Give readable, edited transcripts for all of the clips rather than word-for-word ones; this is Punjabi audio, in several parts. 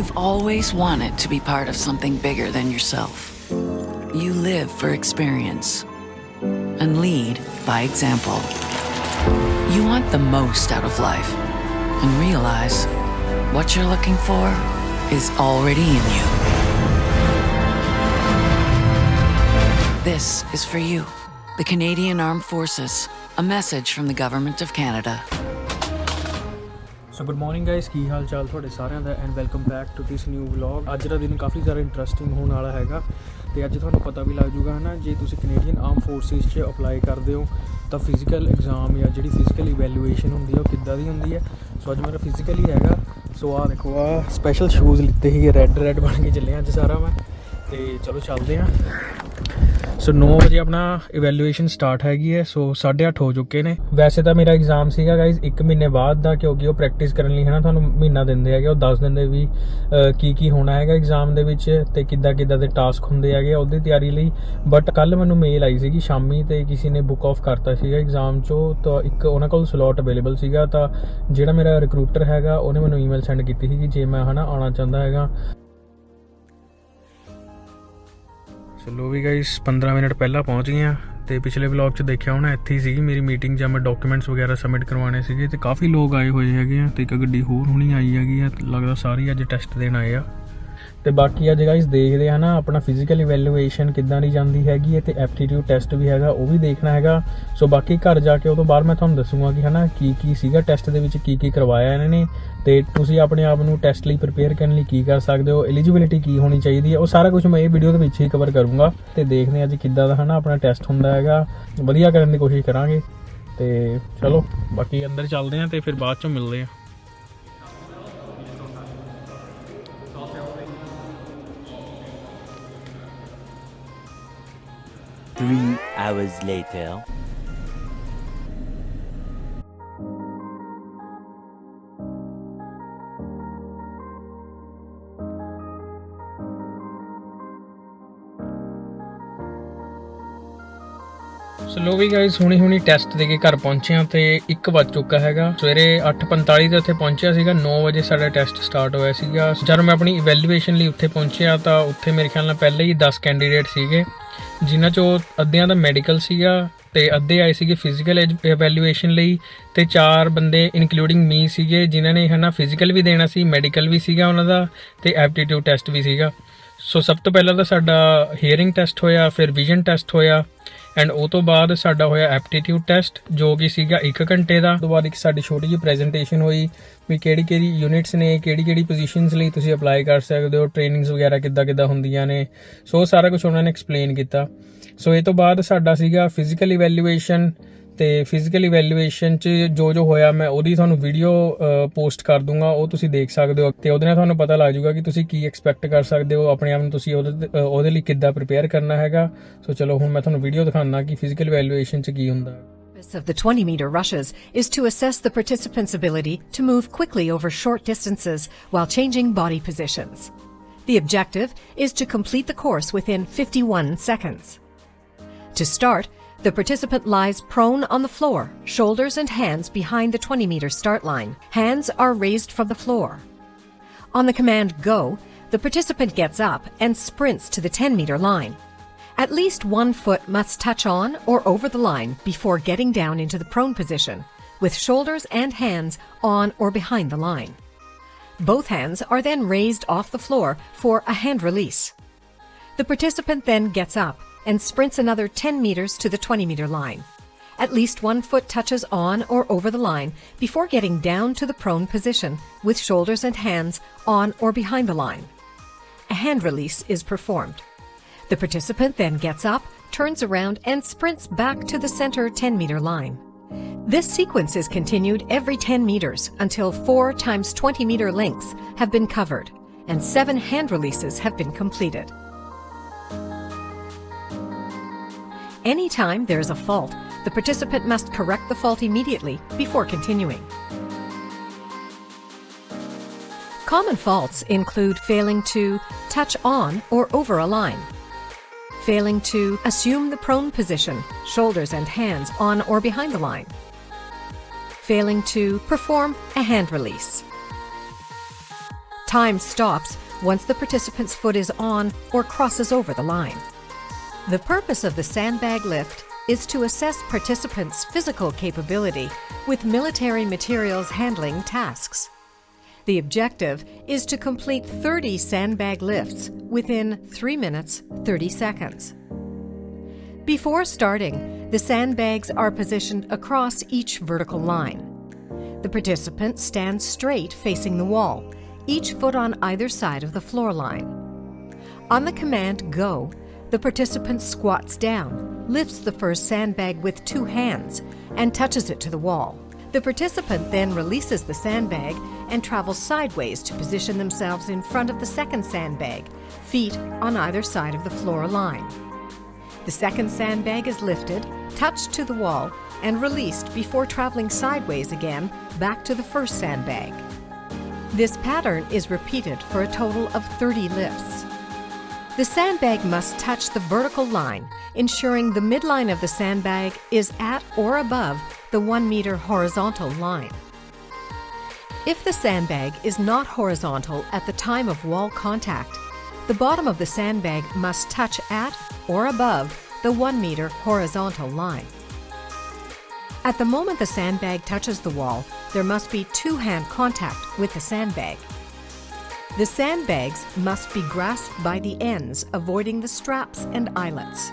You've always wanted to be part of something bigger than yourself. You live for experience and lead by example. You want the most out of life and realize what you're looking for is already in you. This is for you, the Canadian Armed Forces, a message from the Government of Canada. So good morning guys, ਕੀ ਹਾਲ ਚਾਲ ਤੁਹਾਡੇ ਸਾਰਿਆਂ ਦਾ and welcome back to this new vlog. ਅੱਜ ਦਾ ਦਿਨ ਕਾਫੀ ਜ਼ਿਆਦਾ ਇੰਟਰਸਟਿੰਗ ਹੋਣ ਵਾਲਾ ਹੈਗਾ ਤੇ ਅੱਜ ਤੁਹਾਨੂੰ ਪਤਾ ਵੀ ਲੱਗ ਜੂਗਾ ਹੈ ਨਾ, ਜੇ ਤੁਸੀਂ ਕੈਨੇਡੀਅਨ ਆਰਮ ਫੋਰਸਿਸ 'ਚ ਅਪਲਾਈ ਕਰਦੇ ਹੋ ਤਾਂ ਫਿਜ਼ੀਕਲ ਐਗਜ਼ਾਮ ਜਾਂ ਜਿਹੜੀ ਫਿਜ਼ੀਕਲ ਇਵੈਲੂਏਸ਼ਨ ਹੁੰਦੀ ਹੈ ਉਹ ਕਿੱਦਾਂ ਦੀ ਹੁੰਦੀ ਹੈ। ਸੋ ਅੱਜ ਮੇਰਾ ਫਿਜ਼ੀਕਲ ਹੀ ਹੈਗਾ। ਸੋ ਆਹ ਦੇਖੋ, ਆਹ ਸਪੈਸ਼ਲ ਸ਼ੂਜ਼ ਲਿੱਤੇ ਸੀਗੇ, ਰੈੱਡ ਬਣ ਕੇ ਚੱਲੇ ਅੱਜ ਸਾਰਾ ਮੈਂ। ਤੇ ਚਲੋ ਚੱਲਦੇ ਹਾਂ। ਸੋ 9 ਵਜੇ ਆਪਣਾ ਇਵੈਲੂਏਸ਼ਨ ਸਟਾਰਟ ਹੈਗੀ ਹੈ। ਸੋ 8:30 ਹੋ ਚੁੱਕੇ ਨੇ। ਵੈਸੇ ਤਾਂ ਮੇਰਾ ਐਗਜ਼ਾਮ ਸੀਗਾ ਗਾਈਜ਼ 1 ਮਹੀਨੇ ਬਾਅਦ ਦਾ, ਕਿਉਂਕਿ ਉਹ ਪ੍ਰੈਕਟਿਸ ਕਰਨ ਲਈ ਹੈ ਨਾ ਤੁਹਾਨੂੰ ਮਹੀਨਾ ਦਿੰਦੇ ਹੈਗੇ। ਉਹ ਦੱਸ ਦਿੰਦੇ ਵੀ ਕੀ ਹੋਣਾ ਹੈਗਾ ਐਗਜ਼ਾਮ ਦੇ ਵਿੱਚ ਅਤੇ ਕਿੱਦਾਂ ਦੇ ਟਾਸਕ ਹੁੰਦੇ ਹੈਗੇ ਉਹਦੀ ਤਿਆਰੀ ਲਈ। ਬਟ ਕੱਲ੍ਹ ਮੈਨੂੰ ਮੇਲ ਆਈ ਸੀਗੀ ਸ਼ਾਮੀ ਅਤੇ ਕਿਸੇ ਨੇ ਬੁੱਕ ਆਫ ਕਰਤਾ ਸੀਗਾ ਐਗਜ਼ਾਮ 'ਚੋਂ। ਤਾਂ ਇੱਕ ਉਹਨਾਂ ਕੋਲ ਸਲੋਟ ਅਵੇਲੇਬਲ ਸੀਗਾ, ਤਾਂ ਜਿਹੜਾ ਮੇਰਾ ਰਿਕਰੂਟਰ ਹੈਗਾ ਉਹਨੇ ਮੈਨੂੰ ਈਮੇਲ ਸੈਂਡ ਕੀਤੀ ਸੀਗੀ ਜੇ ਮੈਂ ਹੈ ਨਾ ਆਉਣਾ ਚਾਹੁੰਦਾ ਹੈਗਾ। ਸੋ ਲੋ ਵੀ ਗਾਈਸ 15 ਮਿੰਟ ਪਹਿਲਾਂ ਪਹੁੰਚ ਗਏ ਹਾਂ ਅਤੇ ਪਿਛਲੇ ਵਲੌਗ 'ਚ ਦੇਖਿਆ ਹੋਣਾ ਇੱਥੇ ਹੀ ਸੀਗੀ ਮੇਰੀ ਮੀਟਿੰਗ ਜਾਂ ਮੈਂ ਡਾਕੂਮੈਂਟਸ ਵਗੈਰਾ ਸਬਮਿਟ ਕਰਵਾਉਣੇ ਸੀਗੇ ਅਤੇ ਕਾਫੀ ਲੋਕ ਆਏ ਹੋਏ ਹੈਗੇ ਆ ਅਤੇ ਇੱਕ ਗੱਡੀ ਹੋਰ ਹੁਣੀ ਆਈ ਹੈਗੀ ਆ, ਲੱਗਦਾ ਸਾਰੇ ਅੱਜ ਟੈਸਟ ਦੇਣ ਆਏ ਆ। ਅਤੇ ਬਾਕੀ ਅੱਜ ਗਾਈਸ ਦੇਖਦੇ ਹਾਂ ਨਾ ਆਪਣਾ ਫਿਜ਼ੀਕਲ ਇਵੈਲੂਏਸ਼ਨ ਕਿੱਦਾਂ ਦੀ ਜਾਂਦੀ ਹੈਗੀ ਅਤੇ ਐਪਟੀਟਿਊਡ ਟੈਸਟ ਵੀ ਹੈਗਾ, ਉਹ ਵੀ ਦੇਖਣਾ ਹੈਗਾ। ਸੋ ਬਾਕੀ ਘਰ ਜਾ ਕੇ ਉਹ ਤੋਂ ਬਾਅਦ ਮੈਂ ਤੁਹਾਨੂੰ ਦੱਸੂਗਾ ਕਿ ਹੈ ਨਾ ਕੀ ਸੀਗਾ ਟੈਸਟ ਦੇ ਵਿੱਚ, ਕੀ ਕਰਵਾਇਆ ਇਹਨਾਂ ਨੇ ਅਤੇ ਤੁਸੀਂ ਆਪਣੇ ਆਪ ਨੂੰ ਟੈਸਟ ਲਈ ਪ੍ਰੀਪੇਅਰ ਕਰਨ ਲਈ ਕੀ ਕਰ ਸਕਦੇ ਹੋ, ਐਲੀਜੀਬਿਲਿਟੀ ਕੀ ਹੋਣੀ ਚਾਹੀਦੀ ਹੈ, ਉਹ ਸਾਰਾ ਕੁਝ ਮੈਂ ਇਹ ਵੀਡੀਓ ਦੇ ਵਿੱਚ ਹੀ ਕਵਰ ਕਰੂੰਗਾ। ਅਤੇ ਦੇਖਦੇ ਹਾਂ ਅੱਜ ਕਿੱਦਾਂ ਦਾ ਹੈ ਨਾ ਆਪਣਾ ਟੈਸਟ ਹੁੰਦਾ ਹੈਗਾ, ਵਧੀਆ ਕਰਨ ਦੀ ਕੋਸ਼ਿਸ਼ ਕਰਾਂਗੇ। ਅਤੇ ਚਲੋ ਬਾਕੀ ਅੰਦਰ ਚੱਲਦੇ ਹਾਂ ਅਤੇ ਫਿਰ ਬਾਅਦ 'ਚੋਂ ਮਿਲਦੇ ਹਾਂ। 3 hours later. ਸੋ ਲੋ ਵੀ ਗਾਈਜ਼ ਹੁਣੀ ਟੈਸਟ ਦੇ ਕੇ ਘਰ ਪਹੁੰਚੇ ਹਾਂ ਅਤੇ 1 ਵੱਜ ਚੁੱਕਾ ਹੈਗਾ। ਸਵੇਰੇ 8:45 ਦੇ ਉੱਥੇ ਪਹੁੰਚਿਆ ਸੀਗਾ, 9 ਵਜੇ ਸਾਡਾ ਟੈਸਟ ਸਟਾਰਟ ਹੋਇਆ ਸੀਗਾ। ਜਦੋਂ ਮੈਂ ਆਪਣੀ ਇਵੈਲੂਏਸ਼ਨ ਲਈ ਉੱਥੇ ਪਹੁੰਚਿਆ ਤਾਂ ਉੱਥੇ ਮੇਰੇ ਖਿਆਲ ਨਾਲ ਪਹਿਲੇ ਹੀ 10 ਕੈਂਡੀਡੇਟ ਸੀਗੇ, ਜਿਨ੍ਹਾਂ 'ਚੋਂ ਅੱਧਿਆਂ ਦਾ ਮੈਡੀਕਲ ਸੀਗਾ ਅਤੇ ਅੱਧੇ ਆਏ ਸੀਗੇ ਫਿਜ਼ੀਕਲ ਇਵੈਲੂਏਸ਼ਨ ਲਈ ਅਤੇ 4 ਬੰਦੇ ਇਨਕਲੂਡਿੰਗ ਮੀ ਸੀਗੇ ਜਿਨ੍ਹਾਂ ਨੇ ਹੈ ਨਾ ਫਿਜ਼ੀਕਲ ਵੀ ਦੇਣਾ ਸੀ, ਮੈਡੀਕਲ ਵੀ ਸੀਗਾ ਉਹਨਾਂ ਦਾ ਅਤੇ ਐਪਟੀਟਿਊਡ ਟੈਸਟ ਵੀ ਸੀਗਾ। ਸੋ ਸਭ ਤੋਂ ਪਹਿਲਾਂ ਤਾਂ ਸਾਡਾ ਹੀਅਰਿੰਗ ਟੈਸਟ ਹੋਇਆ, ਫਿਰ ਵਿਜ਼ਨ ਟੈਸਟ ਹੋਇਆ ਐਂਡ ਉਹ ਤੋਂ ਬਾਅਦ ਸਾਡਾ ਹੋਇਆ ਐਪਟੀਟਿਊਡ ਟੈਸਟ ਜੋ ਕਿ ਸੀਗਾ 1 ਘੰਟੇ ਦਾ। ਉਸ ਤੋਂ ਬਾਅਦ ਇੱਕ ਸਾਡੀ ਛੋਟੀ ਜਿਹੀ ਪ੍ਰੈਜੈਂਟੇਸ਼ਨ ਹੋਈ ਵੀ ਕਿਹੜੀ ਯੂਨਿਟਸ ਨੇ, ਕਿਹੜੀ ਪੋਜੀਸ਼ਨਸ ਲਈ ਤੁਸੀਂ ਅਪਲਾਈ ਕਰ ਸਕਦੇ ਹੋ, ਟ੍ਰੇਨਿੰਗਸ ਵਗੈਰਾ ਕਿੱਦਾਂ ਹੁੰਦੀਆਂ ਨੇ। ਸੋ ਸਾਰਾ ਕੁਝ ਉਹਨਾਂ ਨੇ ਐਕਸਪਲੇਨ ਕੀਤਾ। ਸੋ ਇਹ ਤੋਂ ਬਾਅਦ ਸਾਡਾ ਸੀਗਾ ਫਿਜ਼ੀਕਲ ਇਵੈਲੂਏਸ਼ਨ ਅਤੇ ਫਿਜ਼ੀਕਲ ਇਵੈਲੂਏਸ਼ਨ 'ਚ ਜੋ ਹੋਇਆ ਮੈਂ ਉਹਦੀ ਤੁਹਾਨੂੰ ਵੀਡੀਓ ਪੋਸਟ ਕਰ ਦੂੰਗਾ, ਉਹ ਤੁਸੀਂ ਦੇਖ ਸਕਦੇ ਹੋ ਅਤੇ ਉਹਦੇ ਨਾਲ ਤੁਹਾਨੂੰ ਪਤਾ ਲੱਗ ਜਾਊਗਾ ਕਿ ਤੁਸੀਂ ਕੀ ਐਕਸਪੈਕਟ ਕਰ ਸਕਦੇ ਹੋ, ਆਪਣੇ ਆਪ ਨੂੰ ਤੁਸੀਂ ਉਹਦੇ ਲਈ ਕਿੱਦਾਂ ਪ੍ਰੀਪੇਅਰ ਕਰਨਾ ਹੈਗਾ। ਸੋ ਚਲੋ ਹੁਣ ਮੈਂ ਤੁਹਾਨੂੰ ਵੀਡੀਓ ਦਿਖਾਉਂਦਾ ਕਿ ਫਿਜ਼ੀਕਲ ਇਵੈਲੂਏਸ਼ਨ 'ਚ ਕੀ ਹੁੰਦਾ। Of the 20-meter rushes is to assess the participants' ability to move quickly over short distances while changing body positions. The objective is to complete the course within 51 seconds. To start, the participant lies prone on the floor, shoulders and hands behind the 20-meter start line. Hands are raised from the floor. On the command go, the participant gets up and sprints to the 10-meter line. At least one foot must touch on or over the line before getting down into the prone position, with shoulders and hands on or behind the line. Both hands are then raised off the floor for a hand release. The participant then gets up and sprints another 10 meters to the 20-meter line. At least one foot touches on or over the line before getting down to the prone position, with shoulders and hands on or behind the line. A hand release is performed. The participant then gets up, turns around, and sprints back to the center 10-meter line. This sequence is continued every 10 meters until 4 times 20-meter lengths have been covered and 7 hand releases have been completed. Anytime there is a fault, the participant must correct the fault immediately before continuing. Common faults include failing to touch on or over a line, failing to assume the prone position, shoulders and hands on or behind the line, failing to perform a hand release, Time stops once the participant's foot is on or crosses over the line. The purpose of the sandbag lift is to assess participants' physical capability with military materials handling tasks. The objective is to complete 30 sandbag lifts within 3 minutes, 30 seconds. Before starting, the sandbags are positioned across each vertical line. The participant stands straight facing the wall, each foot on either side of the floor line. On the command "Go," the participant squats down, lifts the first sandbag with 2 hands, and touches it to the wall. The participant then releases the sandbag and travels sideways to position themselves in front of the second sandbag, feet on either side of the floor line. The second sandbag is lifted, touched to the wall, and released before traveling sideways again back to the first sandbag. This pattern is repeated for a total of 30 lifts. The sandbag must touch the vertical line, ensuring the midline of the sandbag is at or above the 1 meter horizontal line. If the sandbag is not horizontal at the time of wall contact, the bottom of the sandbag must touch at or above the 1 meter horizontal line. At the moment the sandbag touches the wall, there must be 2-hand contact with the sandbag. The sandbags must be grasped by the ends, avoiding the straps and eyelets.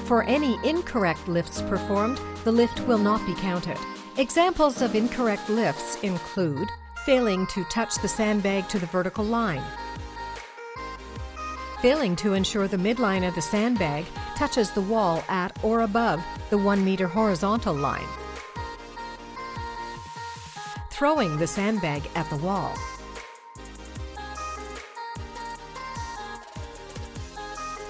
For any incorrect lifts performed, the lift will not be counted. Examples of incorrect lifts include failing to touch the sandbag to the vertical line, failing to ensure the midline of the sandbag touches the wall at or above the 1 meter horizontal line, throwing the sandbag at the wall,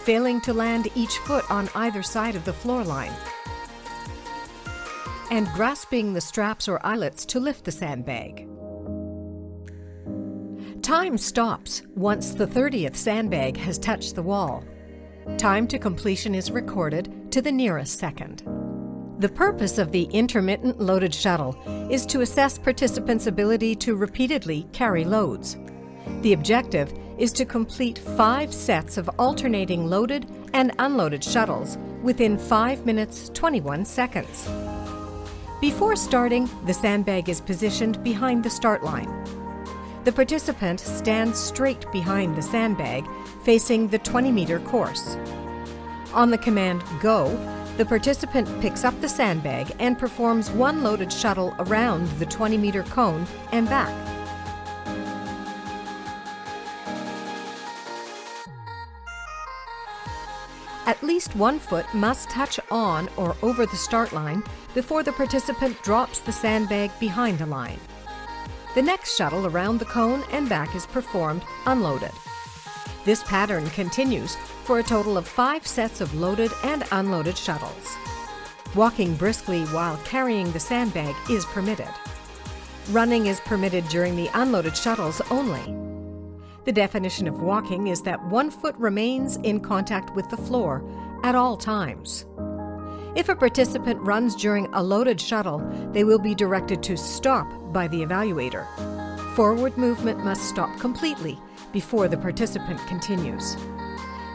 failing to land each foot on either side of the floor line, and grasping the straps or eyelets to lift the sandbag. Time stops once the 30th sandbag has touched the wall. Time to completion is recorded to the nearest second. The purpose of the intermittent loaded shuttle is to assess participants' ability to repeatedly carry loads. The objective is to complete 5 sets of alternating loaded and unloaded shuttles within 5 minutes 21 seconds. Before starting, the sandbag is positioned behind the start line. The participant stands straight behind the sandbag, facing the 20-meter course. On the command "Go," the participant picks up the sandbag and performs 1 loaded shuttle around the 20-meter cone and back. At least 1 foot must touch on or over the start line before the participant drops the sandbag behind the line. The next shuttle around the cone and back is performed unloaded. This pattern continues for a total of 5 sets of loaded and unloaded shuttles. Walking briskly while carrying the sandbag is permitted. Running is permitted during the unloaded shuttles only. The definition of walking is that 1 foot remains in contact with the floor at all times. If a participant runs during a loaded shuttle, they will be directed to stop by the evaluator. Forward movement must stop completely before the participant continues.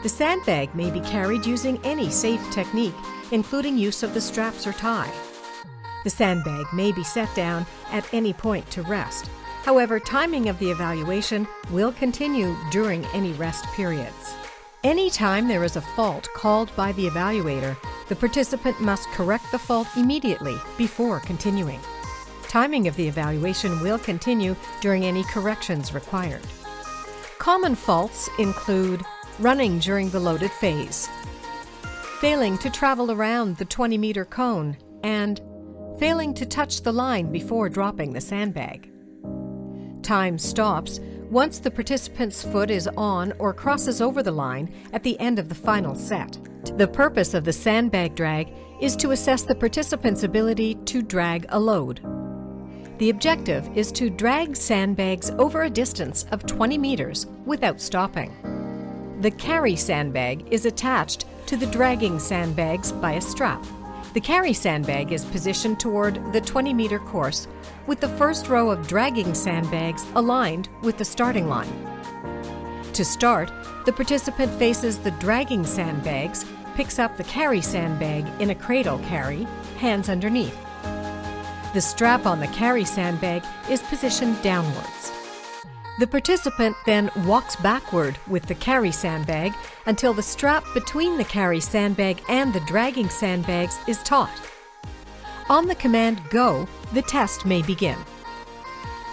The sandbag may be carried using any safe technique, including use of the straps or tie. The sandbag may be set down at any point to rest. However, timing of the evaluation will continue during any rest periods. Anytime there is a fault called by the evaluator, the participant must correct the fault immediately before continuing. Timing of the evaluation will continue during any corrections required. Common faults include running during the loaded phase, failing to travel around the 20-meter cone, and failing to touch the line before dropping the sandbag. Time stops once the participant's foot is on or crosses over the line at the end of the final set. The purpose of the sandbag drag is to assess the participant's ability to drag a load. The objective is to drag sandbags over a distance of 20 meters without stopping. The carry sandbag is attached to the dragging sandbags by a strap. The carry sandbag is positioned toward the 20-meter course, with the first row of dragging sandbags aligned with the starting line. To start, the participant faces the dragging sandbags, picks up the carry sandbag in a cradle carry, hands underneath. The strap on the carry sandbag is positioned downwards. The participant then walks backward with the carry sandbag until the strap between the carry sandbag and the dragging sandbags is taut. On the command "Go," the test may begin.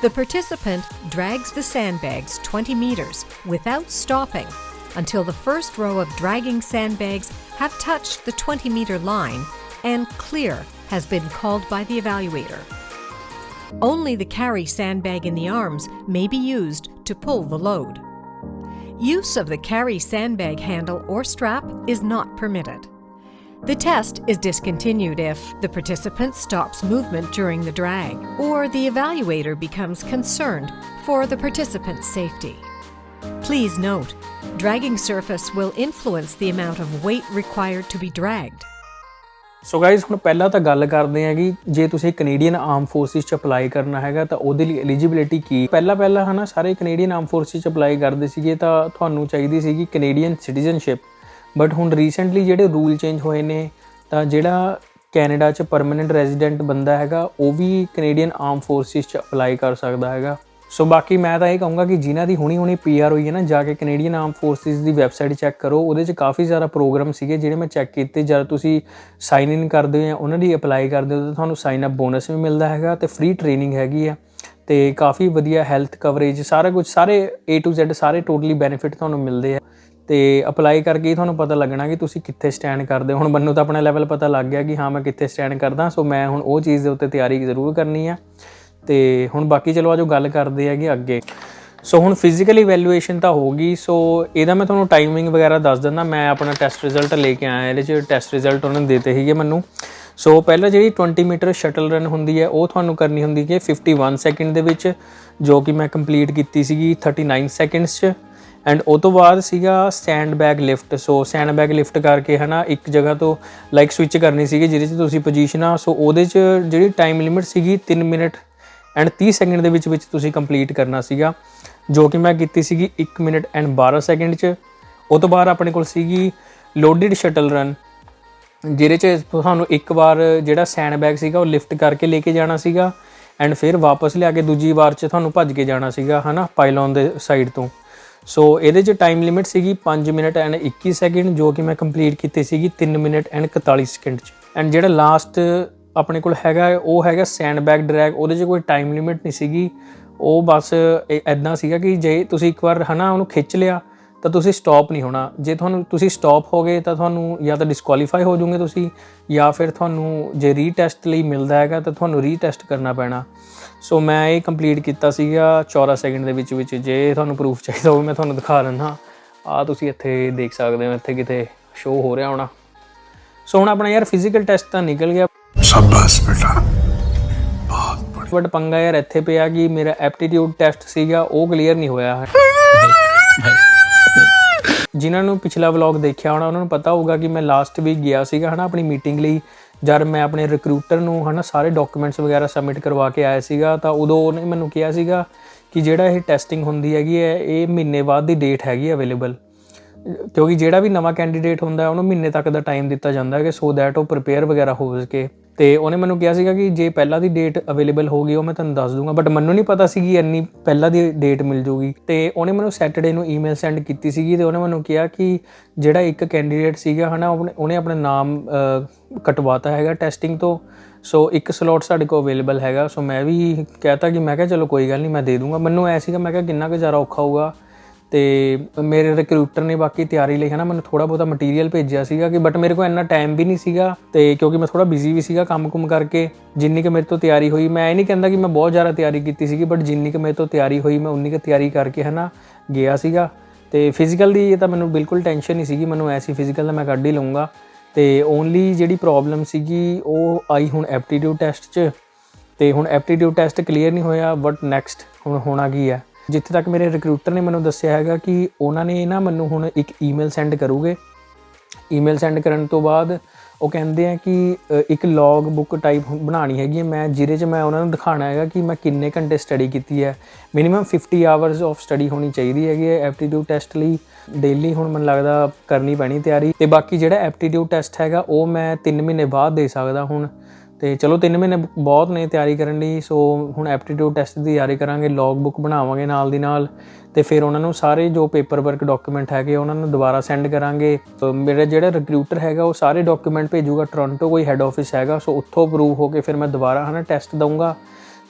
The participant drags the sandbags 20 meters without stopping until the first row of dragging sandbags have touched the 20-meter line and "Clear" has been called by the evaluator. Only the carry sandbag in the arms may be used to pull the load. Use of the carry sandbag handle or strap is not permitted. The test is discontinued if the participant stops movement during the drag or the evaluator becomes concerned for the participant's safety. Please note, dragging surface will influence the amount of weight required to be dragged. So guys ਹੁਣ ਪਹਿਲਾਂ ਤਾਂ ਗੱਲ ਕਰਦੇ ਹਾਂ ਕਿ ਜੇ ਤੁਸੀਂ ਕੈਨੇਡੀਅਨ ਆਰਮ ਫੋਰਸਿਸ 'ਚ ਅਪਲਾਈ ਕਰਨਾ ਹੈਗਾ ਤਾਂ ਉਹਦੇ ਲਈ ਐਲੀਜੀਬਿਲਿਟੀ ਕੀ। ਪਹਿਲਾਂ ਹੈ ਨਾ ਸਾਰੇ ਕੈਨੇਡੀਅਨ ਆਰਮ ਫੋਰਸਿਸ 'ਚ ਅਪਲਾਈ ਕਰਦੇ ਸੀਗੇ ਤਾਂ ਤੁਹਾਨੂੰ ਚਾਹੀਦੀ ਸੀਗੀ ਕੈਨੇਡੀਅਨ ਸਿਟੀਜ਼ਨਸ਼ਿਪ। ਬਟ ਹੁਣ ਰੀਸੈਂਟਲੀ ਜਿਹੜੇ ਰੂਲ ਚੇਂਜ ਹੋਏ ਨੇ ਤਾਂ ਜਿਹੜਾ ਕੈਨੇਡਾ 'ਚ ਪਰਮਾਨੈਂਟ ਰੈਜ਼ੀਡੈਂਟ ਬੰਦਾ ਹੈਗਾ ਉਹ ਵੀ ਕੈਨੇਡੀਅਨ ਆਰਮ ਫੋਰਸਿਸ 'ਚ ਅਪਲਾਈ ਕਰ ਸਕਦਾ ਹੈਗਾ। ਸੋ ਬਾਕੀ ਮੈਂ ਤਾਂ ਇਹ ਕਹੂੰਗਾ ਕਿ ਜਿਨ੍ਹਾਂ ਦੀ ਹੁਣੀ PR ਹੋਈ ਹੈ ਨਾ, ਜਾ ਕੇ ਕੈਨੇਡੀਅਨ ਆਰਮ ਫੋਰਸਿਸ ਦੀ ਵੈਬਸਾਈਟ ਚੈੱਕ ਕਰੋ। ਉਹਦੇ 'ਚ ਕਾਫੀ ਸਾਰਾ ਪ੍ਰੋਗਰਾਮ ਸੀਗੇ ਜਿਹੜੇ ਮੈਂ ਚੈੱਕ ਕੀਤੇ। ਜਦ ਤੁਸੀਂ ਸਾਈਨ ਇਨ ਕਰਦੇ ਹੋ ਉਹਨਾਂ ਦੀ ਅਪਲਾਈ ਕਰਦੇ ਹੋ ਤਾਂ ਤੁਹਾਨੂੰ ਸਾਈਨ ਅਪ ਬੋਨਸ ਵੀ ਮਿਲਦਾ ਹੈਗਾ ਅਤੇ ਫ੍ਰੀ ਟ੍ਰੇਨਿੰਗ ਹੈਗੀ ਆ ਅਤੇ ਕਾਫੀ ਵਧੀਆ ਹੈਲਥ ਕਵਰੇਜ ਸਾਰਾ ਕੁਝ ਸਾਰੇ A to Z ਸਾਰੇ ਟੋਟਲੀ ਬੈਨੀਫਿਟ ਤੁਹਾਨੂੰ ਮਿਲਦੇ ਆ। ਅਤੇ ਅਪਲਾਈ ਕਰਕੇ ਹੀ ਤੁਹਾਨੂੰ ਪਤਾ ਲੱਗਣਾ ਕਿ ਤੁਸੀਂ ਕਿੱਥੇ ਸਟੈਂਡ ਕਰਦੇ ਹੋ। ਹੁਣ ਮੈਨੂੰ ਤਾਂ ਆਪਣਾ ਲੈਵਲ ਪਤਾ ਲੱਗ ਗਿਆ ਕਿ ਹਾਂ ਮੈਂ ਕਿੱਥੇ ਸਟੈਂਡ ਕਰਦਾ। ਸੋ ਮੈਂ ਹੁਣ ਉਹ ਚੀਜ਼ ਦੇ ਉੱਤੇ ਤਿਆਰੀ ਜ਼ਰੂਰ ਕਰਨੀ ਆ। ਅਤੇ ਹੁਣ ਬਾਕੀ ਚਲੋ ਆਜੋ ਗੱਲ ਕਰਦੇ ਹੈਗੇ ਅੱਗੇ। ਸੋ ਹੁਣ ਫਿਜ਼ੀਕਲ ਇਵੈਲੂਏਸ਼ਨ ਤਾਂ ਹੋ ਗਈ। ਸੋ ਇਹਦਾ ਮੈਂ ਤੁਹਾਨੂੰ ਟਾਈਮਿੰਗ ਵਗੈਰਾ ਦੱਸ ਦਿੰਦਾ। ਮੈਂ ਆਪਣਾ ਟੈਸਟ ਰਿਜ਼ਲਟ ਲੈ ਕੇ ਆਇਆ, ਇਹਦੇ 'ਚ ਟੈਸਟ ਰਿਜ਼ਲਟ ਉਹਨਾਂ ਨੇ ਦਿੱਤੇ ਸੀਗੇ ਮੈਨੂੰ। ਸੋ ਪਹਿਲਾਂ ਜਿਹੜੀ 20 ਮੀਟਰ ਸ਼ਟਲ ਰਨ ਹੁੰਦੀ ਹੈ ਉਹ ਤੁਹਾਨੂੰ ਕਰਨੀ ਹੁੰਦੀ ਕਿ 51 ਸੈਕਿੰਡ ਦੇ ਵਿੱਚ, ਜੋ ਕਿ ਮੈਂ ਕੰਪਲੀਟ ਕੀਤੀ ਸੀਗੀ 39 ਸੈਕਿੰਡਸ 'ਚ। ਐਂਡ ਉਹ ਤੋਂ ਬਾਅਦ ਸੀਗਾ ਸੈਂਡਬੈਗ ਲਿਫਟ। ਸੋ ਸੈਂਡਬੈਗ ਲਿਫਟ ਕਰਕੇ ਹੈ ਨਾ ਇੱਕ ਜਗ੍ਹਾ ਤੋਂ ਲਾਈਕ ਸਵਿਚ ਕਰਨੀ ਸੀਗੀ ਜਿਹਦੇ 'ਚ ਤੁਸੀਂ ਪੋਜੀਸ਼ਨ ਆ। ਸੋ ਉਹਦੇ 'ਚ ਜਿਹੜੀ ਟਾਈਮ ਲਿਮਿਟ ਸੀਗੀ 3 ਮਿੰਟ ਐਂਡ 30 ਸੈਕਿੰਡ ਦੇ ਵਿੱਚ ਤੁਸੀਂ ਕੰਪਲੀਟ ਕਰਨਾ ਸੀਗਾ, ਜੋ ਕਿ ਮੈਂ ਕੀਤੀ ਸੀਗੀ 1 ਮਿੰਟ ਐਂਡ 12 ਸੈਕਿੰਡ 'ਚ। ਉਹ ਤੋਂ ਬਾਅਦ ਆਪਣੇ ਕੋਲ ਸੀਗੀ ਲੋਡਿਡ ਸ਼ਟਲ ਰਨ, ਜਿਹਦੇ 'ਚ ਤੁਹਾਨੂੰ ਇੱਕ ਵਾਰ ਜਿਹੜਾ ਸੈਂਡਬੈਗ ਸੀਗਾ ਉਹ ਲਿਫਟ ਕਰਕੇ ਲੈ ਕੇ ਜਾਣਾ ਸੀਗਾ ਐਂਡ ਫਿਰ ਵਾਪਸ ਲਿਆ ਕੇ ਦੂਜੀ ਵਾਰ 'ਚ ਤੁਹਾਨੂੰ ਭੱਜ ਕੇ ਜਾਣਾ ਸੀਗਾ ਹੈ ਨਾ ਪਾਈਲੌਨ ਦੇ ਸਾਈਡ ਤੋਂ। ਸੋ ਇਹਦੇ 'ਚ ਟਾਈਮ ਲਿਮਿਟ ਸੀਗੀ 5 ਮਿੰਟ ਐਂਡ 21 ਸੈਕਿੰਡ, ਜੋ ਕਿ ਮੈਂ ਕੰਪਲੀਟ ਕੀਤੀ ਸੀਗੀ 3 ਮਿੰਟ ਐਂਡ 41 ਸੈਕਿੰਡ 'ਚ। ਐਂਡ ਜਿਹੜਾ ਲਾਸਟ ਆਪਣੇ ਕੋਲ ਹੈਗਾ ਉਹ ਹੈਗਾ ਸੈਂਡਬੈਗ ਡਰੈਗ। ਉਹਦੇ 'ਚ ਕੋਈ ਟਾਈਮ ਲਿਮਿਟ ਨਹੀਂ ਸੀਗੀ, ਉਹ ਬਸ ਇੱਦਾਂ ਸੀਗਾ ਕਿ ਜੇ ਤੁਸੀਂ ਇੱਕ ਵਾਰ ਹੈ ਨਾ ਉਹਨੂੰ ਖਿੱਚ ਲਿਆ ਤਾਂ ਤੁਸੀਂ ਸਟਾਪ ਨਹੀਂ ਹੋਣਾ। ਜੇ ਤੁਸੀਂ ਸਟਾਪ ਹੋ ਗਏ ਤਾਂ ਤੁਹਾਨੂੰ ਜਾਂ ਤਾਂ ਡਿਸਕੁਆਲੀਫਾਈ ਹੋ ਜਾਓਗੇ ਤੁਸੀਂ, ਜਾਂ ਫਿਰ ਤੁਹਾਨੂੰ ਜੇ ਰੀਟੈਸਟ ਲਈ ਮਿਲਦਾ ਹੈਗਾ ਤਾਂ ਤੁਹਾਨੂੰ ਰੀਟੈਸਟ ਕਰਨਾ ਪੈਣਾ। ਸੋ ਮੈਂ ਇਹ ਕੰਪਲੀਟ ਕੀਤਾ ਸੀਗਾ 14 ਸੈਕਿੰਡ ਦੇ ਵਿੱਚ। ਜੇ ਤੁਹਾਨੂੰ ਪ੍ਰੂਫ ਚਾਹੀਦਾ ਹੋਵੇ ਮੈਂ ਤੁਹਾਨੂੰ ਦਿਖਾ ਦਿੰਦਾ। ਆਹ ਤੁਸੀਂ ਇੱਥੇ ਦੇਖ ਸਕਦੇ ਹੋ, ਇੱਥੇ ਕਿਤੇ ਸ਼ੋਅ ਹੋ ਰਿਹਾ ਹੋਣਾ। ਸੋ ਹੁਣ ਆਪਣਾ ਯਾਰ ਫਿਜ਼ੀਕਲ ਟੈਸਟ ਤਾਂ ਨਿਕਲ ਗਿਆ, शाबाश बेटा, बहुत बढ़िया। ਬਟ ਪੰਗਾ ਯਾਰ ਇੱਥੇ ਪਿਆ ਕਿ ਮੇਰਾ ਐਪਟੀਟਿਊਡ ਟੈਸਟ ਸੀਗਾ ਉਹ ਕਲੀਅਰ ਨਹੀਂ ਹੋਇਆ ਹੈ। ਜਿਨ੍ਹਾਂ ਨੂੰ ਪਿਛਲਾ ਵਲੌਗ ਦੇਖਿਆ ਹੋਣਾ ਉਹਨਾਂ ਨੂੰ ਪਤਾ ਹੋਊਗਾ ਕਿ ਮੈਂ ਲਾਸਟ ਵੀਕ ਗਿਆ ਸੀਗਾ ਹੈ ਨਾ ਆਪਣੀ ਮੀਟਿੰਗ ਲਈ। ਜਦ ਮੈਂ ਆਪਣੇ ਰਿਕਰੂਟਰ ਨੂੰ ਹੈ ਨਾ ਸਾਰੇ ਡਾਕੂਮੈਂਟਸ ਵਗੈਰਾ ਸਬਮਿਟ ਕਰਵਾ ਕੇ ਆਇਆ ਸੀਗਾ ਤਾਂ ਉਦੋਂ ਉਹਨੇ ਮੈਨੂੰ ਕਿਹਾ ਸੀਗਾ ਕਿ ਜਿਹੜਾ ਇਹ ਟੈਸਟਿੰਗ ਹੁੰਦੀ ਹੈਗੀ ਹੈ ਇਹ ਮਹੀਨੇ ਬਾਅਦ ਦੀ ਡੇਟ ਹੈਗੀ ਅਵੇਲੇਬਲ, ਕਿਉਂਕਿ ਜਿਹੜਾ ਵੀ ਨਵਾਂ ਕੈਂਡੀਡੇਟ ਹੁੰਦਾ ਉਹਨੂੰ ਮਹੀਨੇ ਤੱਕ ਦਾ ਟਾਈਮ ਦਿੱਤਾ ਜਾਂਦਾ ਹੈ ਕਿ ਸੋ ਦੈਟ ਉਹ ਪ੍ਰਿਪੇਅਰ ਵਗੈਰਾ ਹੋ ਸਕੇ। ਅਤੇ ਉਹਨੇ ਮੈਨੂੰ ਕਿਹਾ ਸੀਗਾ ਕਿ ਜੇ ਪਹਿਲਾਂ ਦੀ ਡੇਟ ਅਵੇਲੇਬਲ ਹੋ ਗਈ ਉਹ ਮੈਂ ਤੁਹਾਨੂੰ ਦੱਸ ਦੂੰਗਾ, ਬਟ ਮੈਨੂੰ ਨਹੀਂ ਪਤਾ ਸੀਗੀ ਇੰਨੀ ਪਹਿਲਾਂ ਦੀ ਡੇਟ ਮਿਲ ਜੂਗੀ। ਅਤੇ ਉਹਨੇ ਮੈਨੂੰ ਸੈਟਰਡੇ ਨੂੰ ਈਮੇਲ ਸੈਂਡ ਕੀਤੀ ਸੀਗੀ ਅਤੇ ਉਹਨੇ ਮੈਨੂੰ ਕਿਹਾ ਕਿ ਜਿਹੜਾ ਇੱਕ ਕੈਂਡੀਡੇਟ ਸੀਗਾ ਹੈ ਨਾ ਉਹਨੇ ਆਪਣਾ ਨਾਮ ਕਟਵਾਤਾ ਹੈਗਾ ਟੈਸਟਿੰਗ ਤੋਂ। ਸੋ ਇੱਕ ਸਲੋਟ ਸਾਡੇ ਕੋਲ ਅਵੇਲੇਬਲ ਹੈਗਾ। ਸੋ ਮੈਂ ਵੀ ਕਹਿਤਾ ਕਿ ਮੈਂ ਕਿਹਾ ਚਲੋ ਕੋਈ ਗੱਲ ਨਹੀਂ ਮੈਂ ਦੇ ਦੂੰਗਾ। ਮੈਨੂੰ ਐ ਸੀਗਾ ਮੈਂ ਕਿਹਾ ਕਿੰਨਾ ਕੁ ਜ਼ਿਆਦਾ ਔਖਾ ਹੋਊਗਾ। ਅਤੇ ਮੇਰੇ ਰਿਕਰੂਟਰ ਨੇ ਬਾਕੀ ਤਿਆਰੀ ਲਈ ਹੈ ਨਾ ਮੈਨੂੰ ਥੋੜ੍ਹਾ ਬਹੁਤਾ ਮਟੀਰੀਅਲ ਭੇਜਿਆ ਸੀਗਾ ਕਿ ਬਟ ਮੇਰੇ ਕੋਲ ਇੰਨਾ ਟਾਈਮ ਵੀ ਨਹੀਂ ਸੀਗਾ, ਅਤੇ ਕਿਉਂਕਿ ਮੈਂ ਥੋੜ੍ਹਾ ਬਿਜ਼ੀ ਵੀ ਸੀਗਾ ਕੰਮ ਕੁਮ ਕਰਕੇ। ਜਿੰਨੀ ਕੁ ਮੇਰੇ ਤੋਂ ਤਿਆਰੀ ਹੋਈ, ਮੈਂ ਇਹ ਨਹੀਂ ਕਹਿੰਦਾ ਕਿ ਮੈਂ ਬਹੁਤ ਜ਼ਿਆਦਾ ਤਿਆਰੀ ਕੀਤੀ ਸੀਗੀ, ਬਟ ਜਿੰਨੀ ਕੁ ਮੇਰੇ ਤੋਂ ਤਿਆਰੀ ਹੋਈ ਮੈਂ ਉਨੀ ਕੁ ਤਿਆਰੀ ਕਰਕੇ ਹੈ ਨਾ ਗਿਆ ਸੀਗਾ। ਅਤੇ ਫਿਜ਼ੀਕਲ ਦੀ ਤਾਂ ਮੈਨੂੰ ਬਿਲਕੁਲ ਟੈਨਸ਼ਨ ਨਹੀਂ ਸੀਗੀ, ਮੈਨੂੰ ਐਸੀ ਫਿਜ਼ੀਕਲ ਤਾਂ ਮੈਂ ਕੱਢ ਹੀ ਲਊਂਗਾ। ਅਤੇ ਓਨਲੀ ਜਿਹੜੀ ਪ੍ਰੋਬਲਮ ਸੀਗੀ ਉਹ ਆਈ ਹੁਣ ਐਪਟੀਟਿਊਡ ਟੈਸਟ 'ਚ, ਅਤੇ ਹੁਣ ਐਪਟੀਟਿਊਡ ਟੈਸਟ ਕਲੀਅਰ ਨਹੀਂ ਹੋਇਆ। ਬਟ ਨੈਕਸਟ ਹੁਣ ਹੋਣਾ ਕੀ ਹੈ, ਜਿੱਥੇ ਤੱਕ ਮੇਰੇ ਰਿਕਰੂਟਰ ਨੇ ਮੈਨੂੰ ਦੱਸਿਆ ਹੈਗਾ ਕਿ ਉਹਨਾਂ ਨੇ ਨਾ ਮੈਨੂੰ ਹੁਣ ਇੱਕ ਈਮੇਲ ਸੈਂਡ ਕਰੂਗੇ। ਈਮੇਲ ਸੈਂਡ ਕਰਨ ਤੋਂ ਬਾਅਦ ਉਹ ਕਹਿੰਦੇ ਆ ਕਿ ਇੱਕ ਲੌਗ ਬੁੱਕ ਟਾਈਪ ਬਣਾਉਣੀ ਹੈਗੀ ਹੈ ਮੈਂ, ਜਿਹਦੇ 'ਚ ਮੈਂ ਉਹਨਾਂ ਨੂੰ ਦਿਖਾਉਣਾ ਹੈਗਾ ਕਿ ਮੈਂ ਕਿੰਨੇ ਘੰਟੇ ਸਟੱਡੀ ਕੀਤੀ ਹੈ। ਮਿਨੀਮਮ 50 ਆਵਰਸ ਆਫ ਸਟੱਡੀ ਹੋਣੀ ਚਾਹੀਦੀ ਹੈਗੀ ਹੈ ਐਪਟੀਟਿਊਡ ਟੈਸਟ ਲਈ। ਡੇਲੀ ਹੁਣ ਮੈਨੂੰ ਲੱਗਦਾ ਕਰਨੀ ਪੈਣੀ ਤਿਆਰੀ। ਅਤੇ ਬਾਕੀ ਜਿਹੜਾ ਐਪਟੀਟਿਊਡ ਟੈਸਟ ਹੈਗਾ ਉਹ ਮੈਂ 3 ਮਹੀਨੇ ਬਾਅਦ ਦੇ ਸਕਦਾ ਹੁਣ। ਅਤੇ ਚਲੋ 3 ਮਹੀਨੇ ਬਹੁਤ ਨੇ ਤਿਆਰੀ ਕਰਨ ਲਈ। ਸੋ ਹੁਣ ਐਪਟੀਟਿਊਡ ਟੈਸਟ ਦੀ ਤਿਆਰੀ ਕਰਾਂਗੇ, ਲੌਗ ਬੁੱਕ ਬਣਾਵਾਂਗੇ ਨਾਲ ਦੀ ਨਾਲ, ਅਤੇ ਫਿਰ ਉਹਨਾਂ ਨੂੰ ਸਾਰੇ ਜੋ ਪੇਪਰ ਵਰਕ ਡਾਕੂਮੈਂਟ ਹੈਗੇ ਉਹਨਾਂ ਨੂੰ ਦੁਬਾਰਾ ਸੈਂਡ ਕਰਾਂਗੇ। ਮੇਰਾ ਜਿਹੜਾ ਰਿਕਰੂਟਰ ਹੈਗਾ ਉਹ ਸਾਰੇ ਡਾਕੂਮੈਂਟ ਭੇਜੂਗਾ, ਟੋਰਾਂਟੋ ਕੋਈ ਹੈੱਡ ਆਫਿਸ ਹੈਗਾ, ਸੋ ਉੱਥੋਂ ਅਪਰੂਵ ਹੋ ਕੇ ਫਿਰ ਮੈਂ ਦੁਬਾਰਾ ਟੈਸਟ ਦਊਂਗਾ।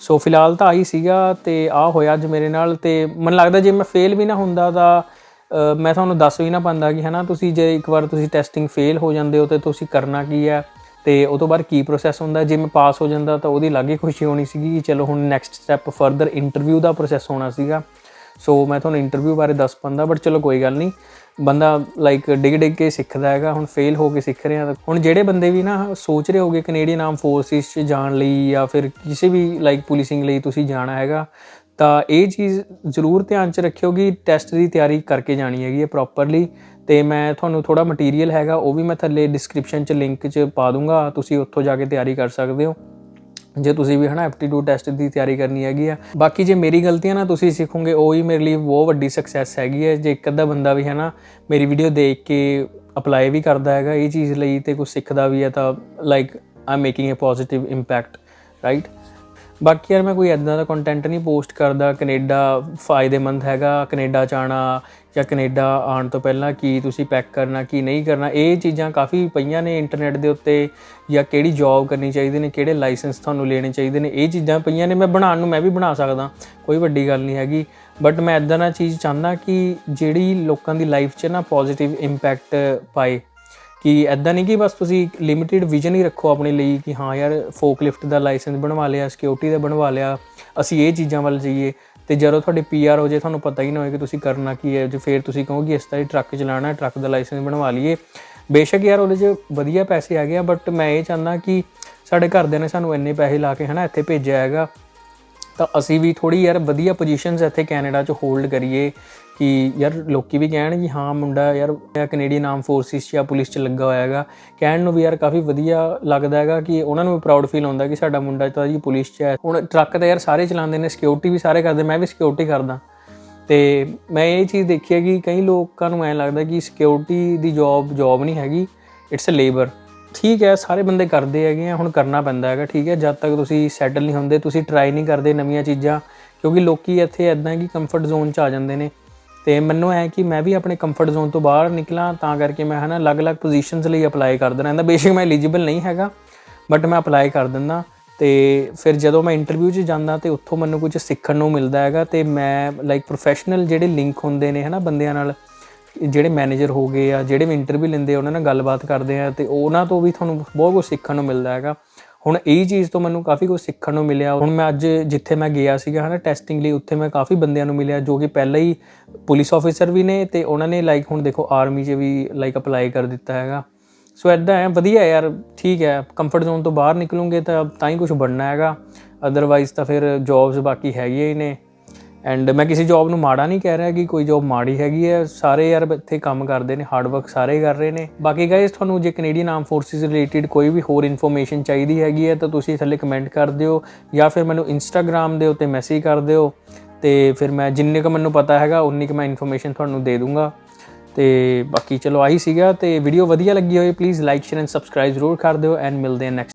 ਸੋ ਫਿਲਹਾਲ ਤਾਂ ਆਹੀ ਸੀਗਾ ਅਤੇ ਆਹ ਹੋਇਆ ਅੱਜ ਮੇਰੇ ਨਾਲ। ਅਤੇ ਮੈਨੂੰ ਲੱਗਦਾ ਜੇ ਮੈਂ ਫੇਲ ਵੀ ਨਾ ਹੁੰਦਾ ਤਾਂ ਮੈਂ ਤੁਹਾਨੂੰ ਦੱਸ ਵੀ ਨਾ ਪਾਉਂਦਾ ਕਿ ਤੁਸੀਂ ਜੇ ਇੱਕ ਵਾਰ ਤੁਸੀਂ ਟੈਸਟਿੰਗ ਫੇਲ ਹੋ ਜਾਂਦੇ ਹੋ ਤਾਂ ਤੁਸੀਂ ਕਰਨਾ ਕੀ ਹੈ ਅਤੇ ਉਹ ਤੋਂ ਬਾਅਦ ਕੀ ਪ੍ਰੋਸੈਸ ਹੁੰਦਾ। ਜੇ ਮੈਂ ਪਾਸ ਹੋ ਜਾਂਦਾ ਤਾਂ ਉਹਦੀ ਅਲੱਗ ਹੀ ਖੁਸ਼ੀ ਹੋਣੀ ਸੀਗੀ ਕਿ ਚਲੋ ਹੁਣ ਨੈਕਸਟ ਸਟੈਪ ਫਰਦਰ ਇੰਟਰਵਿਊ ਦਾ ਪ੍ਰੋਸੈਸ ਹੋਣਾ ਸੀਗਾ। ਸੋ ਮੈਂ ਤੁਹਾਨੂੰ ਇੰਟਰਵਿਊ ਬਾਰੇ ਦੱਸ ਪਾਉਂਦਾ, ਬਟ ਚਲੋ ਕੋਈ ਗੱਲ ਨਹੀਂ, ਬੰਦਾ ਡਿੱਗ ਡਿੱਗ ਕੇ ਸਿੱਖਦਾ ਹੈਗਾ। ਹੁਣ ਫੇਲ ਹੋ ਕੇ ਸਿੱਖ ਰਿਹਾ। ਹੁਣ ਜਿਹੜੇ ਬੰਦੇ ਵੀ ਸੋਚ ਰਹੇ ਹੋਗੇ ਕੈਨੇਡੀਅਨ ਆਰਮ ਫੋਰਸਿਸ 'ਚ ਜਾਣ ਲਈ ਜਾਂ ਫਿਰ ਕਿਸੇ ਵੀ ਪੁਲਿਸਿੰਗ ਲਈ ਤੁਸੀਂ ਜਾਣਾ ਹੈਗਾ, ਤਾਂ ਇਹ ਚੀਜ਼ ਜ਼ਰੂਰ ਧਿਆਨ 'ਚ ਰੱਖਿਓ ਕਿ ਟੈਸਟ ਦੀ ਤਿਆਰੀ ਕਰਕੇ ਜਾਣੀ ਹੈਗੀ ਹੈ ਪ੍ਰੋਪਰਲੀ। ਅਤੇ ਮੈਂ ਤੁਹਾਨੂੰ ਥੋੜ੍ਹਾ ਮਟੀਰੀਅਲ ਹੈਗਾ ਉਹ ਵੀ ਮੈਂ ਥੱਲੇ ਡਿਸਕ੍ਰਿਪਸ਼ਨ 'ਚ ਲਿੰਕ 'ਚ ਪਾ ਦੂੰਗਾ, ਤੁਸੀਂ ਉੱਥੋਂ ਜਾ ਕੇ ਤਿਆਰੀ ਕਰ ਸਕਦੇ ਹੋ ਜੇ ਤੁਸੀਂ ਵੀ ਐਪਟੀਟਿਊਡ ਟੈਸਟ ਦੀ ਤਿਆਰੀ ਕਰਨੀ ਹੈਗੀ ਆ। ਬਾਕੀ ਜੇ ਮੇਰੀ ਗਲਤੀਆਂ ਤੁਸੀਂ ਸਿੱਖੋਗੇ ਉਹ ਹੀ ਮੇਰੇ ਲਈ ਬਹੁਤ ਵੱਡੀ ਸਕਸੈਸ ਹੈਗੀ ਹੈ। ਜੇ ਇੱਕ ਅੱਧਾ ਬੰਦਾ ਵੀ ਮੇਰੀ ਵੀਡੀਓ ਦੇਖ ਕੇ ਅਪਲਾਈ ਵੀ ਕਰਦਾ ਹੈਗਾ ਇਹ ਚੀਜ਼ ਲਈ ਅਤੇ ਕੁਛ ਸਿੱਖਦਾ ਵੀ ਹੈ ਤਾਂ ਆਈ ਮੇਕਿੰਗ ਏ ਪੋਜ਼ੀਟਿਵ ਇੰਪੈਕਟ, ਰਾਈਟ। ਬਾਕੀ ਯਾਰ ਮੈਂ ਕੋਈ ਇੱਦਾਂ ਦਾ ਕੰਟੈਂਟ ਨਹੀਂ ਪੋਸਟ ਕਰਦਾ ਕੈਨੇਡਾ ਫਾਇਦੇਮੰਦ ਹੈਗਾ, ਕੈਨੇਡਾ 'ਚ ਆਉਣਾ ਜਾਂ ਕੈਨੇਡਾ ਆਉਣ ਤੋਂ ਪਹਿਲਾਂ ਕੀ ਤੁਸੀਂ ਪੈਕ ਕਰਨਾ ਕੀ ਨਹੀਂ ਕਰਨਾ, ਇਹ ਚੀਜ਼ਾਂ ਕਾਫੀ ਪਈਆਂ ਨੇ ਇੰਟਰਨੈਟ ਦੇ ਉੱਤੇ, ਜਾਂ ਕਿਹੜੀ ਜੋਬ ਕਰਨੀ ਚਾਹੀਦੀ ਨੇ, ਕਿਹੜੇ ਲਾਇਸੈਂਸ ਤੁਹਾਨੂੰ ਲੈਣੇ ਚਾਹੀਦੇ ਨੇ, ਇਹ ਚੀਜ਼ਾਂ ਪਈਆਂ ਨੇ। ਮੈਂ ਬਣਾਉਣ ਨੂੰ ਮੈਂ ਵੀ ਬਣਾ ਸਕਦਾ, ਕੋਈ ਵੱਡੀ ਗੱਲ ਨਹੀਂ ਹੈਗੀ, ਬਟ ਮੈਂ ਇੱਦਾਂ ਦਾ ਚੀਜ਼ ਚਾਹੁੰਦਾ ਕਿ ਜਿਹੜੀ ਲੋਕਾਂ ਦੀ ਲਾਈਫ 'ਚ ਪੋਜ਼ੀਟਿਵ ਇੰਪੈਕਟ ਪਾਏ। ਕਿ ਇੱਦਾਂ ਨਹੀਂ ਕਿ ਬਸ ਤੁਸੀਂ ਲਿਮਿਟਿਡ ਵਿਜ਼ਨ ਹੀ ਰੱਖੋ ਆਪਣੇ ਲਈ ਕਿ ਹਾਂ ਯਾਰ ਫੋਕਲਿਫਟ ਦਾ ਲਾਇਸੈਂਸ ਬਣਵਾ ਲਿਆ, ਸਿਕਿਉਰਿਟੀ ਦਾ ਬਣਵਾ ਲਿਆ, ਅਸੀਂ ਇਹ ਚੀਜ਼ਾਂ ਵੱਲ ਜਾਈਏ, ਅਤੇ ਜਦੋਂ ਤੁਹਾਡੇ PR ਹੋ ਜਾਏ ਤੁਹਾਨੂੰ ਪਤਾ ਹੀ ਨਾ ਹੋਏ ਕਿ ਤੁਸੀਂ ਕਰਨਾ ਕੀ ਹੈ। ਜੇ ਫਿਰ ਤੁਸੀਂ ਕਹੋ ਕਿ ਇਸ ਤਰ੍ਹਾਂ ਹੀ ਟਰੱਕ ਚਲਾਉਣਾ, ਟਰੱਕ ਦਾ ਲਾਇਸੈਂਸ ਬਣਵਾ ਲਈਏ। ਬੇਸ਼ੱਕ ਯਾਰ ਉਹਦੇ 'ਚ ਵਧੀਆ ਪੈਸੇ ਹੈਗੇ ਆ, ਬਟ ਮੈਂ ਇਹ ਚਾਹੁੰਦਾ ਕਿ ਸਾਡੇ ਘਰਦਿਆਂ ਨੇ ਸਾਨੂੰ ਇੰਨੇ ਪੈਸੇ ਲਾ ਕੇ ਇੱਥੇ ਭੇਜਿਆ ਹੈਗਾ, ਤਾਂ ਅਸੀਂ ਵੀ ਥੋੜ੍ਹੀ ਯਾਰ ਵਧੀਆ ਪੋਜੀਸ਼ਨਸ ਇੱਥੇ ਕੈਨੇਡਾ 'ਚ ਹੋਲਡ ਕਰੀਏ ਕਿ ਯਾਰ ਲੋਕ ਵੀ ਕਹਿਣ ਕਿ ਹਾਂ ਮੁੰਡਾ ਯਾਰ ਕੈਨੇਡੀਅਨ ਆਰਮ ਫੋਰਸਿਸ 'ਚ ਜਾਂ ਪੁਲਿਸ 'ਚ ਲੱਗਾ ਹੋਇਆ ਹੈਗਾ। ਕਹਿਣ ਨੂੰ ਵੀ ਯਾਰ ਕਾਫੀ ਵਧੀਆ ਲੱਗਦਾ ਹੈਗਾ ਕਿ ਉਹਨਾਂ ਨੂੰ ਵੀ ਪ੍ਰਾਊਡ ਫੀਲ ਹੁੰਦਾ ਕਿ ਸਾਡਾ ਮੁੰਡਾ ਤਾਂ ਜੀ ਪੁਲਿਸ 'ਚ ਹੈ। ਹੁਣ ਟਰੱਕ ਤਾਂ ਯਾਰ ਸਾਰੇ ਚਲਾਉਂਦੇ ਨੇ, ਸਿਕਿਉਰਿਟੀ ਵੀ ਸਾਰੇ ਕਰਦੇ, ਮੈਂ ਵੀ ਸਿਕਿਉਰਿਟੀ ਕਰਦਾ, ਅਤੇ ਮੈਂ ਇਹ ਚੀਜ਼ ਦੇਖੀ ਹੈ ਕਿ ਕਈ ਲੋਕਾਂ ਨੂੰ ਐਂ ਲੱਗਦਾ ਕਿ ਸਿਕਿਉਰਿਟੀ ਦੀ ਜੋਬ ਨਹੀਂ ਹੈਗੀ, ਇਟਸ ਅ ਲੇਬਰ। ਠੀਕ ਹੈ, ਸਾਰੇ ਬੰਦੇ ਕਰਦੇ ਹੈਗੇ ਆ, ਹੁਣ ਕਰਨਾ ਪੈਂਦਾ ਹੈਗਾ, ਠੀਕ ਹੈ। ਜਦ ਤੱਕ ਤੁਸੀਂ ਸੈਟਲ ਨਹੀਂ ਹੁੰਦੇ, ਤੁਸੀਂ ਟਰਾਈ ਨਹੀਂ ਕਰਦੇ ਨਵੀਆਂ ਚੀਜ਼ਾਂ, ਕਿਉਂਕਿ ਲੋਕ ਇੱਥੇ ਇੱਦਾਂ ਕਿ ਕੰਫਰਟ ਜ਼ੋਨ 'ਚ ਆ ਜਾਂਦੇ ਨੇ। ਅਤੇ ਮੈਨੂੰ ਐ ਕਿ ਮੈਂ ਵੀ ਆਪਣੇ ਕੰਫਰਟ ਜ਼ੋਨ ਤੋਂ ਬਾਹਰ ਨਿਕਲਾਂ, ਤਾਂ ਕਰਕੇ ਮੈਂ ਅਲੱਗ-ਅਲੱਗ ਪੋਜੀਸ਼ਨਸ ਲਈ ਅਪਲਾਈ ਕਰਦਾ ਰਹਿੰਦਾ। ਬੇਸ਼ੱਕ ਮੈਂ ਐਲੀਜੀਬਲ ਨਹੀਂ ਹੈਗਾ, ਬਟ ਮੈਂ ਅਪਲਾਈ ਕਰ ਦਿੰਦਾ, ਅਤੇ ਫਿਰ ਜਦੋਂ ਮੈਂ ਇੰਟਰਵਿਊ 'ਚ ਜਾਂਦਾ ਅਤੇ ਉੱਥੋਂ ਮੈਨੂੰ ਕੁਝ ਸਿੱਖਣ ਨੂੰ ਮਿਲਦਾ ਹੈਗਾ। ਅਤੇ ਮੈਂ ਪ੍ਰੋਫੈਸ਼ਨਲ ਜਿਹੜੇ ਲਿੰਕ ਹੁੰਦੇ ਨੇ ਬੰਦਿਆਂ ਨਾਲ, ਜਿਹੜੇ ਮੈਨੇਜਰ ਹੋ ਗਏ ਆ, ਜਿਹੜੇ ਵੀ ਇੰਟਰਵਿਊ ਲੈਂਦੇ ਉਹਨਾਂ ਨਾਲ ਗੱਲਬਾਤ ਕਰਦੇ ਆ, ਅਤੇ ਉਹਨਾਂ ਤੋਂ ਵੀ ਤੁਹਾਨੂੰ ਬਹੁਤ ਕੁਝ ਸਿੱਖਣ ਨੂੰ ਮਿਲਦਾ ਹੈਗਾ। ਹੁਣ ਇਹ ਚੀਜ਼ ਤੋਂ ਮੈਨੂੰ ਕਾਫੀ ਕੁਝ ਸਿੱਖਣ ਨੂੰ ਮਿਲਿਆ। ਹੁਣ ਮੈਂ ਅੱਜ ਜਿੱਥੇ ਮੈਂ ਗਿਆ ਸੀਗਾ ਟੈਸਟਿੰਗ ਲਈ, ਉੱਥੇ ਮੈਂ ਕਾਫੀ ਬੰਦਿਆਂ ਨੂੰ ਮਿਲਿਆ ਜੋ ਕਿ ਪਹਿਲਾਂ ਹੀ ਪੁਲਿਸ ਆਫਿਸਰ ਵੀ ਨੇ, ਅਤੇ ਉਹਨਾਂ ਨੇ ਹੁਣ ਦੇਖੋ ਆਰਮੀ 'ਚ ਵੀ ਅਪਲਾਈ ਕਰ ਦਿੱਤਾ ਹੈਗਾ। ਸੋ ਇੱਦਾਂ ਹੈ, ਵਧੀਆ ਯਾਰ, ਠੀਕ ਹੈ। ਕੰਫਰਟ ਜ਼ੋਨ ਤੋਂ ਬਾਹਰ ਨਿਕਲੂੰਗੇ ਤਾਂ ਹੀ ਕੁਛ ਬਣਨਾ ਹੈਗਾ, ਅਦਰਵਾਈਜ਼ ਤਾਂ ਫਿਰ ਜੋਬਸ ਬਾਕੀ ਹੈਗੀਆਂ ਹੀ ਨੇ। ਐਂਡ ਮੈਂ ਕਿਸੇ ਜੋਬ ਨੂੰ ਮਾੜਾ ਨਹੀਂ ਕਹਿ ਰਿਹਾ ਕਿ ਕੋਈ ਜੋਬ ਮਾੜੀ ਹੈਗੀ ਹੈ, ਸਾਰੇ ਯਾਰ ਇੱਥੇ ਕੰਮ ਕਰਦੇ ਨੇ, ਹਾਰਡ ਵਰਕ ਸਾਰੇ ਕਰ ਰਹੇ ਨੇ। ਬਾਕੀ ਗਾਇਸ ਤੁਹਾਨੂੰ ਜੇ ਕੈਨੇਡੀਅਨ ਆਰਮ ਫੋਰਸਿਸ ਰਿਲੇਟਿਡ ਕੋਈ ਵੀ ਹੋਰ ਇਨਫੋਰਮੇਸ਼ਨ ਚਾਹੀਦੀ ਹੈਗੀ ਹੈ ਤਾਂ ਤੁਸੀਂ ਥੱਲੇ ਕਮੈਂਟ ਕਰ ਦਿਓ, ਜਾਂ ਫਿਰ ਮੈਨੂੰ ਇੰਸਟਾਗ੍ਰਾਮ ਦੇ ਉੱਤੇ ਮੈਸੇਜ ਕਰ ਦਿਓ, ਅਤੇ ਫਿਰ ਮੈਂ ਜਿੰਨੇ ਕੁ ਮੈਨੂੰ ਪਤਾ ਹੈਗਾ ਉਨੀ ਕੁ ਮੈਂ ਇਨਫੋਰਮੇਸ਼ਨ ਤੁਹਾਨੂੰ ਦੇ ਦੂੰਗਾ। ਅਤੇ ਬਾਕੀ ਚਲੋ ਆਹੀ ਸੀਗਾ, ਅਤੇ ਵੀਡੀਓ ਵਧੀਆ ਲੱਗੀ ਹੋਈ please like, share and subscribe ਜ਼ਰੂਰ ਕਰ ਦਿਓ, ਐਂਡ ਮਿਲਦੇ ਹਾਂ ਨੈਕਸਟ